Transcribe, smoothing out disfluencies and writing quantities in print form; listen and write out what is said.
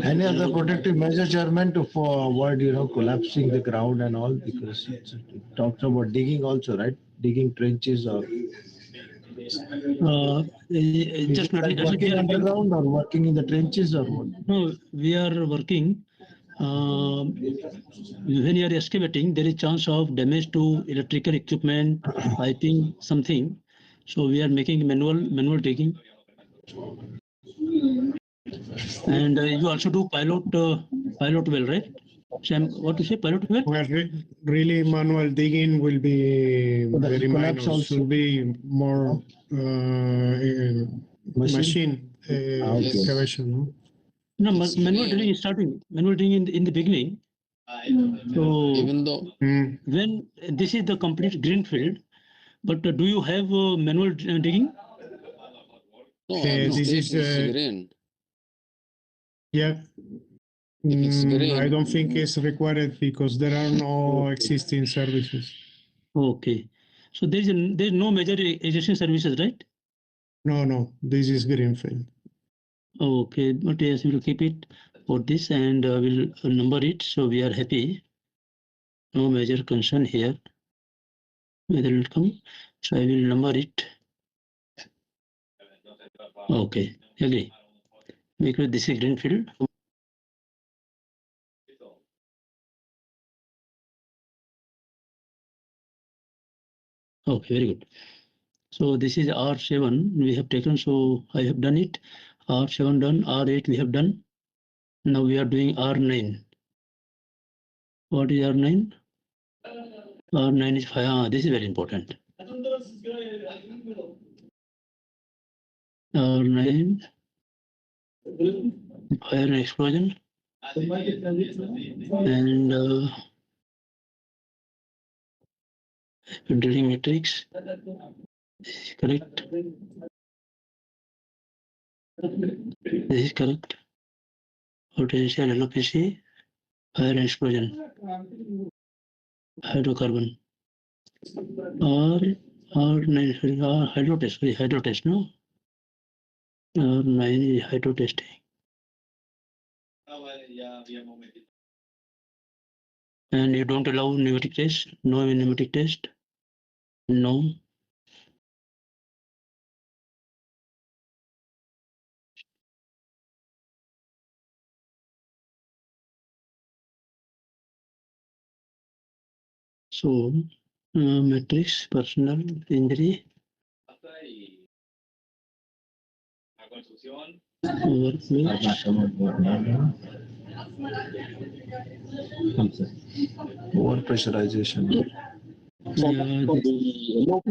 Any other protective measure, Chairman, to for avoid collapsing the ground and all, because it talks about digging also, right? Digging trenches or Just not like working underground or working in the trenches or what? No, we are working. When you are excavating, there is chance of damage to electrical equipment, piping, something. So we are making manual digging. And you also do pilot well, right? Sam, what to say? Pilot well? Well, really, manual digging will be very minor. Should be more machine excavation. No? No, manual drilling is starting. Manual drilling in the beginning. So Even though when this is the complete green field, but do you have manual digging? no, this is green. Yeah. If it's green, I don't think it's required because there are no existing services. Okay. So there's no major existing services, right? No. This is greenfield. Okay, but yes, we'll keep it for this and we'll number it. So we are happy. No major concern here. Whether it will come. So I will number it. Okay, agree. Because this is greenfield. Okay, very good. So this is R7 we have taken. So I have done it. R7 done. R8 we have done. Now we are doing R9. What is R9? R9 is fire. This is very important. R9 fire and explosion and drilling matrix. This is correct. This is correct. Potential LOPC, fire and explosion, hydrocarbon. R9 hydrotest, no? R9 is hydrotesting. And you don't allow pneumatic test? No pneumatic test? No. So, matrix, personal, injury, Over pressurization. For the low